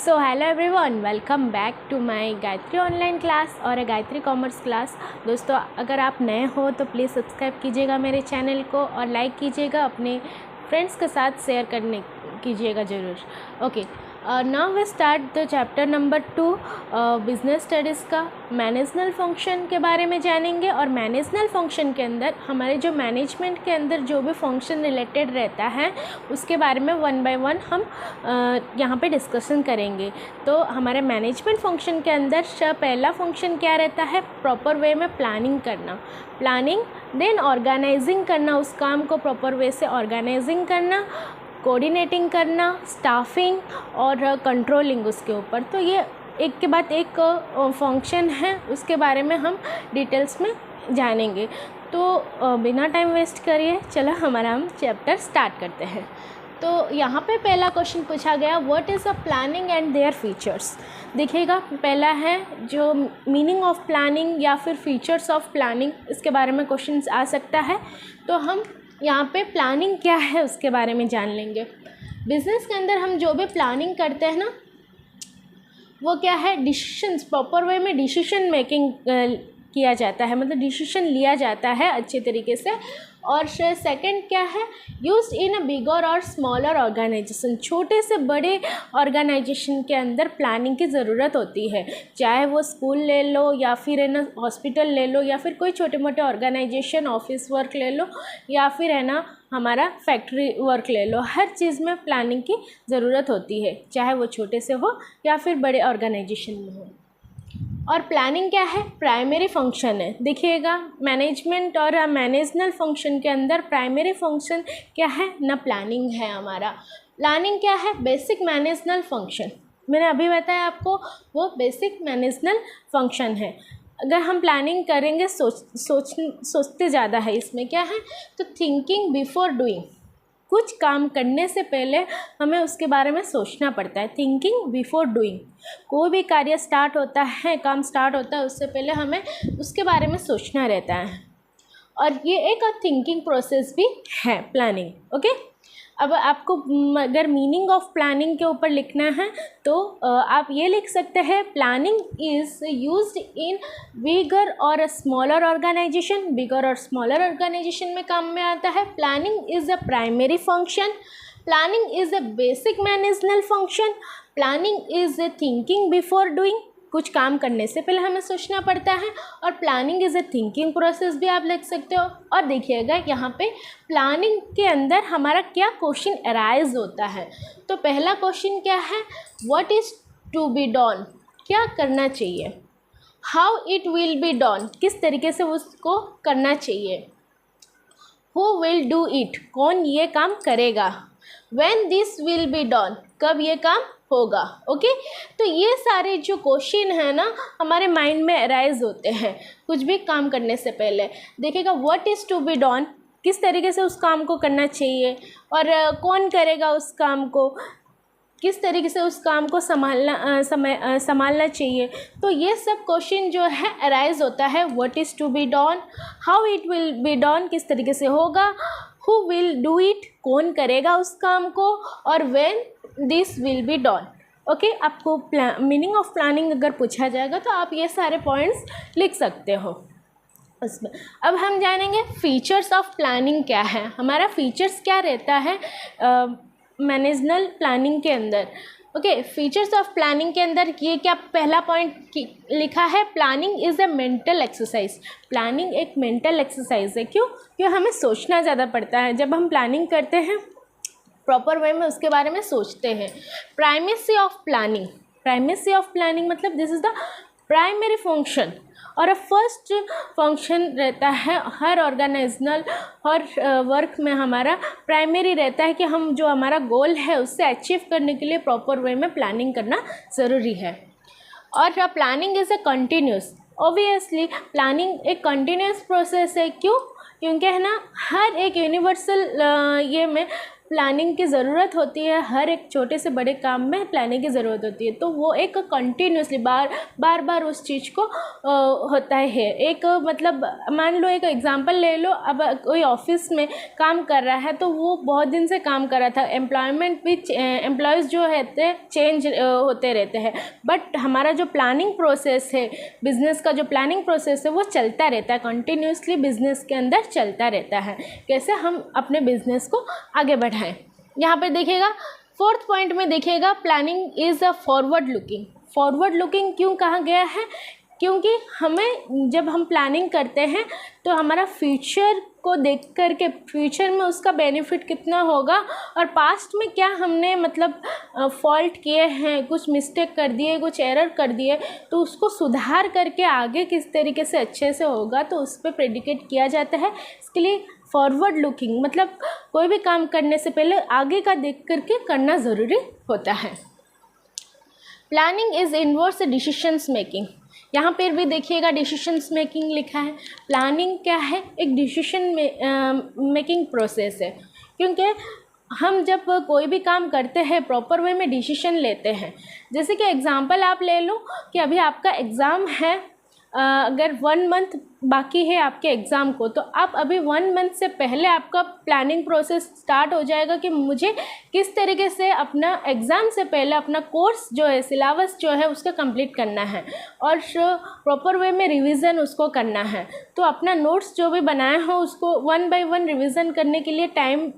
So hello everyone, welcome back to my Gayatri online class और Gayatri commerce class. दोस्तों, अगर आप नए हो तो प्लीज़ सब्सक्राइब कीजिएगा मेरे चैनल को और लाइक कीजिएगा, अपने फ्रेंड्स के साथ शेयर करने कीजिएगा ज़रूर। Okay, now we start the chapter number 2 business studies का मैनेजनल फंक्शन के बारे में जानेंगे। और मैनेजनल फंक्शन के अंदर हमारे जो मैनेजमेंट के अंदर जो भी फंक्शन रिलेटेड रहता है उसके बारे में वन बाय वन हम यहाँ पे डिस्कशन करेंगे। तो हमारे मैनेजमेंट फंक्शन के अंदर पहला फंक्शन क्या रहता है? प्रॉपर वे में प्लानिंग करना, प्लानिंग देन ऑर्गेनाइजिंग करना, उस काम को प्रॉपर वे से ऑर्गेनाइजिंग करना, कोऑर्डिनेटिंग करना, स्टाफिंग और कंट्रोलिंग उसके ऊपर। तो ये एक के बाद एक फंक्शन है, उसके बारे में हम डिटेल्स में जानेंगे। तो बिना टाइम वेस्ट करिए चलो हमारा हम चैप्टर स्टार्ट करते हैं। तो यहाँ पे पहला क्वेश्चन पूछा गया, what is a planning and their features. देखिएगा, पहला है जो मीनिंग ऑफ प्लानिंग या फिर फीचर्स ऑफ प्लानिंग, इसके बारे में क्वेश्चन आ सकता है। तो हम यहाँ पे प्लानिंग क्या है उसके बारे में जान लेंगे। बिज़नेस के अंदर हम जो भी प्लानिंग करते हैं ना, वो क्या है? डिसीशंस, प्रॉपर वे में डिसीजन मेकिंग किया जाता है, मतलब डिसीजन लिया जाता है अच्छे तरीके से। और सेकंड क्या है? यूज्ड इन अ बिगर और स्मॉलर ऑर्गेनाइजेशन, छोटे से बड़े ऑर्गेनाइजेशन के अंदर प्लानिंग की ज़रूरत होती है। चाहे वो स्कूल ले लो या फिर है ना हॉस्पिटल ले लो या फिर कोई छोटे मोटे ऑर्गेनाइजेशन, ऑफिस वर्क ले लो या फिर है ना हमारा फैक्ट्री वर्क ले लो, हर चीज़ में प्लानिंग की ज़रूरत होती है, चाहे वो छोटे से हो या फिर बड़े ऑर्गेनाइजेशन में हो। और प्लानिंग क्या है? प्राइमरी फंक्शन है। देखिएगा, मैनेजमेंट और मैनेजनल फंक्शन के अंदर प्राइमरी फंक्शन क्या है ना? प्लानिंग है हमारा। प्लानिंग क्या है? बेसिक मैनेजनल फंक्शन, मैंने अभी बताया आपको, वो बेसिक मैनेजनल फंक्शन है। अगर हम प्लानिंग करेंगे, सोचते ज़्यादा है इसमें, क्या है? तो थिंकिंग बिफोर डूइंग, कुछ काम करने से पहले हमें उसके बारे में सोचना पड़ता है। थिंकिंग बिफोर डूइंग, कोई भी कार्य स्टार्ट होता है, काम स्टार्ट होता है, उससे पहले हमें उसके बारे में सोचना रहता है। और ये एक थिंकिंग प्रोसेस भी है प्लानिंग। ओके, अब आपको अगर मीनिंग ऑफ प्लानिंग के ऊपर लिखना है तो आप ये लिख सकते हैं, प्लानिंग इज़ यूज्ड इन बिगर और स्मॉलर ऑर्गेनाइजेशन। बिगर और स्मॉलर ऑर्गेनाइजेशन में काम में आता है। Planning is a primary function, planning is a basic managerial function, planning is a thinking before doing, कुछ काम करने से पहले हमें सोचना पड़ता है। और planning is a thinking process भी आप लिख सकते हो। और देखिएगा यहाँ पे प्लानिंग के अंदर हमारा क्या क्वेश्चन अराइज होता है। तो पहला क्वेश्चन क्या है? What is to be done, क्या करना चाहिए। How it will be done, किस तरीके से उसको करना चाहिए। हु विल डू इट, कौन ये काम करेगा। When this will be done, कब ये काम होगा। ओके, तो ये सारे जो क्वेश्चन है ना हमारे माइंड में अराइज होते हैं कुछ भी काम करने से पहले। देखिएगा, what is to be done, किस तरीके से उस काम को करना चाहिए, और कौन करेगा उस काम को, किस तरीके से उस काम को संभालना चाहिए। तो ये सब क्वेश्चन जो है अराइज होता है। What is to be done, how it will be done, किस तरीके से होगा, हु विल डू इट, कौन करेगा उस काम को, और when this will be done. Okay, आपको मीनिंग ऑफ प्लानिंग अगर पूछा जाएगा तो आप ये सारे पॉइंट्स लिख सकते हो उसमें। अब हम जानेंगे फीचर्स ऑफ प्लानिंग क्या है। हमारा फीचर्स क्या रहता है मैनेजनल प्लानिंग के अंदर। ओके, फीचर्स ऑफ प्लानिंग के अंदर ये क्या पहला पॉइंट लिखा है? Planning is a mental exercise. Planning एक मेंटल एक्सरसाइज है। क्यों? क्योंकि हमें सोचना ज़्यादा पड़ता है। जब हम प्लानिंग करते हैं प्रॉपर वे में उसके बारे में सोचते हैं। Primacy of planning, primacy of planning मतलब this is the primary function और फर्स्ट फंक्शन रहता है हर ऑर्गेनाइजनल और वर्क में। हमारा प्राइमरी रहता है कि हम जो हमारा गोल है उससे अचीव करने के लिए प्रॉपर वे में प्लानिंग करना ज़रूरी है। और planning is a continuous, obviously planning एक कंटिन्यूस प्रोसेस है। क्यों? क्योंकि है ना हर एक यूनिवर्सल ये में प्लानिंग की ज़रूरत होती है, हर एक छोटे से बड़े काम में प्लानिंग की ज़रूरत होती है। तो वो एक कंटिन्यूसली बार बार उस चीज़ को होता है। एक मतलब मान लो, एक एग्जांपल ले लो, अब कोई ऑफिस में काम कर रहा है तो वो बहुत दिन से काम कर रहा था, एम्प्लॉयमेंट भी एम्प्लॉयज़ जो रहते हैं चेंज होते रहते हैं, बट हमारा जो प्लानिंग प्रोसेस है, बिज़नेस का जो प्लानिंग प्रोसेस है वो चलता रहता है, कंटिन्यूसली बिज़नेस के अंदर चलता रहता है। कैसे हम अपने बिज़नेस को आगे बढ़ाएं। यहाँ पर देखिएगा 4th पॉइंट में देखिएगा, planning is a forward looking. Forward looking क्यों कहा गया है? क्योंकि हमें जब हम प्लानिंग करते हैं तो हमारा फ्यूचर को देख कर के, फ्यूचर में उसका बेनिफिट कितना होगा और पास्ट में क्या हमने मतलब फॉल्ट किए हैं, कुछ मिस्टेक कर दिए, कुछ एरर कर दिए, तो उसको सुधार करके आगे किस तरीके से अच्छे से होगा, तो उस पर प्रेडिकेट किया जाता है। इसके लिए फॉरवर्ड लुकिंग मतलब कोई भी काम करने से पहले आगे का देख करके करना ज़रूरी होता है। Planning is inverse decisions making. यहाँ पर भी देखिएगा डिसीशंस मेकिंग लिखा है। प्लानिंग क्या है? एक डिसीशन मेकिंग प्रोसेस है, क्योंकि हम जब कोई भी काम करते हैं प्रॉपर वे में डिसीशन लेते हैं। जैसे कि एग्जांपल आप ले लो कि अभी आपका एग्ज़ाम है, अगर 1 मंथ बाकी है आपके एग्ज़ाम को, तो आप अभी 1 मंथ से पहले आपका प्लानिंग प्रोसेस स्टार्ट हो जाएगा कि मुझे किस तरीके से अपना एग्ज़ाम से पहले अपना कोर्स जो है, सिलेबस जो है उसका कंप्लीट करना है और प्रॉपर वे में रिवीजन उसको करना है। तो अपना नोट्स जो भी बनाए हो उसको 1 बाय 1 रिवीजन करने के लिए टाइम,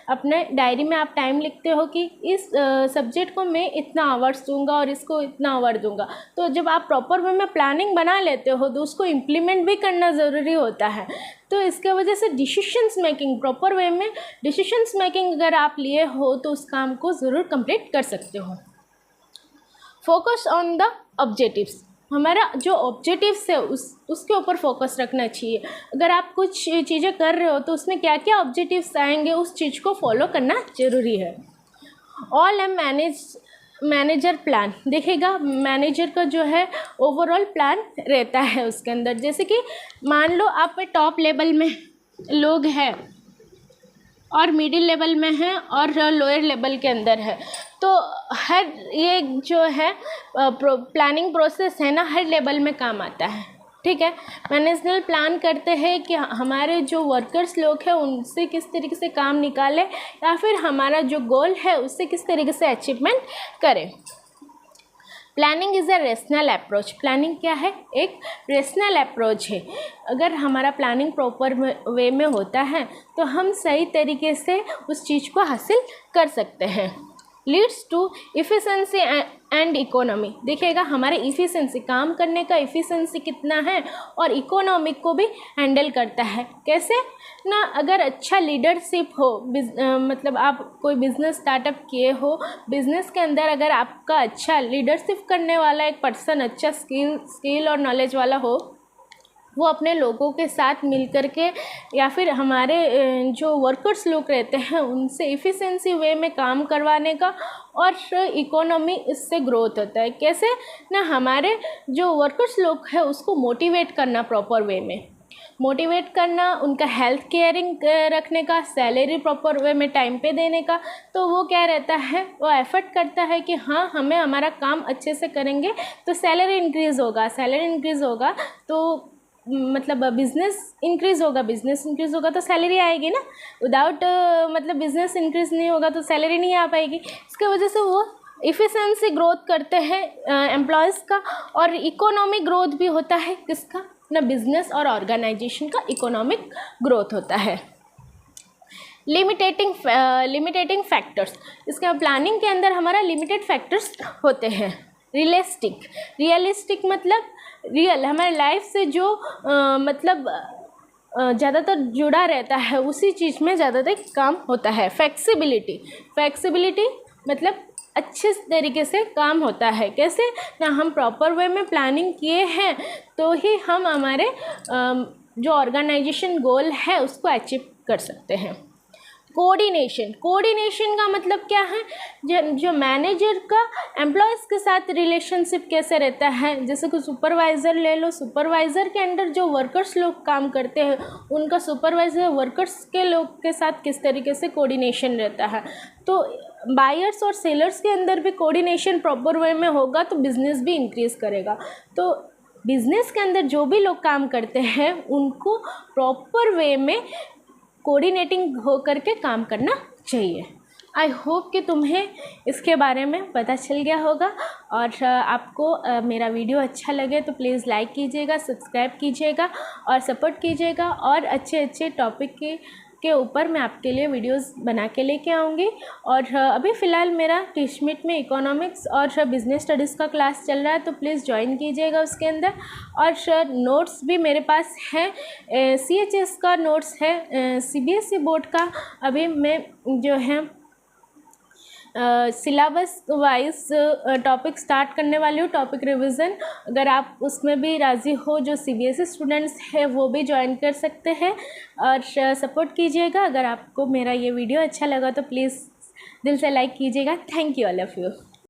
अपने डायरी में आप टाइम लिखते हो कि इस सब्जेक्ट को मैं इतना आवर्स दूंगा और इसको इतना आवर दूंगा। तो जब आप प्रॉपर वे में प्लानिंग बना लेते हो तो उसको इम्प्लीमेंट भी करना ज़रूरी होता है। तो इसके वजह से डिसीशंस मेकिंग, प्रॉपर वे में डिसीशंस मेकिंग अगर आप लिए हो तो उस काम को ज़रूर कंप्लीट कर सकते हो। Focus on the objectives. हमारा जो ऑब्जेक्टिव्स है उसके ऊपर फोकस रखना चाहिए। अगर आप कुछ चीज़ें कर रहे हो तो उसमें क्या क्या ऑब्जेक्टिव्स आएंगे, उस चीज़ को फॉलो करना ज़रूरी है। ऑल एम मैनेजर प्लान। देखिएगा मैनेजर का जो है ओवरऑल प्लान रहता है उसके अंदर। जैसे कि मान लो आप टॉप लेवल में लोग हैं और मिडिल लेवल में हैं और लोअर लेवल के अंदर है, तो हर ये जो है प्लानिंग प्रोसेस है ना, हर लेवल में काम आता है। ठीक है, मैनेजमेंट प्लान करते हैं कि हमारे जो वर्कर्स लोग हैं उनसे किस तरीके से काम निकालें या फिर हमारा जो गोल है उससे किस तरीके से अचीवमेंट करें। Planning is a rational approach. Planning क्या है? एक रेशनल अप्रोच है। अगर हमारा प्लानिंग प्रॉपर वे में होता है तो हम सही तरीके से उस चीज़ को हासिल कर सकते हैं। Leads to efficiency and economy. देखिएगा हमारे इफ़िशेंसी, काम करने का इफ़िशेंसी कितना है और इकोनॉमिक को भी हैंडल करता है। कैसे ना, अगर अच्छा लीडरशिप हो, मतलब आप कोई बिज़नेस स्टार्टअप किए हो, बिज़नेस के अंदर अगर आपका अच्छा लीडरशिप करने वाला एक पर्सन अच्छा स्किल और नॉलेज वाला हो, वो अपने लोगों के साथ मिल कर के या फिर हमारे जो वर्कर्स लोग रहते हैं उनसे इफ़िशेंसी वे में काम करवाने का, और इकोनॉमी इससे ग्रोथ होता है। कैसे ना, हमारे जो वर्कर्स लोग हैं उसको मोटिवेट करना, प्रॉपर वे में मोटिवेट करना, उनका हेल्थ केयरिंग रखने का, सैलरी प्रॉपर वे में टाइम पे देने का। तो वो क्या रहता है, वो एफर्ट करता है कि हाँ हमें हमारा काम अच्छे से करेंगे तो सैलरी इंक्रीज़ होगा, सैलरी इंक्रीज़ होगा तो मतलब बिज़नेस इंक्रीज़ होगा, बिज़नेस इंक्रीज़ होगा तो सैलरी आएगी ना। विदाउट मतलब बिज़नेस इंक्रीज़ नहीं होगा तो सैलरी नहीं आ पाएगी। इसके वजह से वो इफ़िशेंसी ग्रोथ करते हैं एम्प्लॉयज़ का, और इकोनॉमिक ग्रोथ भी होता है किसका ना, बिज़नेस और ऑर्गेनाइजेशन का इकोनॉमिक ग्रोथ होता है। लिमिटेटिंग फैक्टर्स। इसका प्लानिंग के अंदर हमारा लिमिटेड फैक्टर्स होते हैं। रियलिस्टिक मतलब रियल, हमारे लाइफ से जो मतलब ज़्यादातर जुड़ा रहता है उसी चीज़ में ज़्यादातर काम होता है। फ्लेक्सिबिलिटी मतलब अच्छे तरीके से काम होता है। कैसे ना, हम प्रॉपर वे में प्लानिंग किए हैं तो ही हम हमारे जो ऑर्गेनाइजेशन गोल है उसको अचीव कर सकते हैं। कोऑर्डिनेशन का मतलब क्या है, जो मैनेजर का एम्प्लॉयज़ के साथ रिलेशनशिप कैसे रहता है। जैसे कि सुपरवाइज़र ले लो, सुपरवाइज़र के अंडर जो वर्कर्स लोग काम करते हैं उनका सुपरवाइज़र वर्कर्स के लोग के साथ किस तरीके से कोऑर्डिनेशन रहता है। तो बायर्स और सेलर्स के अंदर भी कोऑर्डिनेशन प्रॉपर वे में होगा तो बिज़नेस भी इंक्रीज़ करेगा। तो बिज़नेस के अंदर जो भी लोग काम करते हैं उनको प्रॉपर वे में कोऑर्डिनेटिंग हो करके काम करना चाहिए। आई होप कि तुम्हें इसके बारे में पता चल गया होगा, और आपको मेरा वीडियो अच्छा लगे तो प्लीज़ लाइक कीजिएगा, सब्सक्राइब कीजिएगा और सपोर्ट कीजिएगा। और अच्छे अच्छे टॉपिक के ऊपर मैं आपके लिए वीडियोस बना के लेके आऊँगी। और अभी फ़िलहाल मेरा टिशमिट में इकोनॉमिक्स और बिज़नेस स्टडीज़ का क्लास चल रहा है, तो प्लीज़ ज्वाइन कीजिएगा उसके अंदर। और नोट्स भी मेरे पास है, CHS का नोट्स है, CBSE बोर्ड का। अभी मैं जो है सिलेबस वाइज टॉपिक स्टार्ट करने वाली हूँ, टॉपिक रिवीजन। अगर आप उसमें भी राज़ी हो, जो CBSE स्टूडेंट्स हैं वो भी ज्वाइन कर सकते हैं और सपोर्ट कीजिएगा। अगर आपको मेरा ये वीडियो अच्छा लगा तो प्लीज़ दिल से लाइक कीजिएगा। Thank you all of you.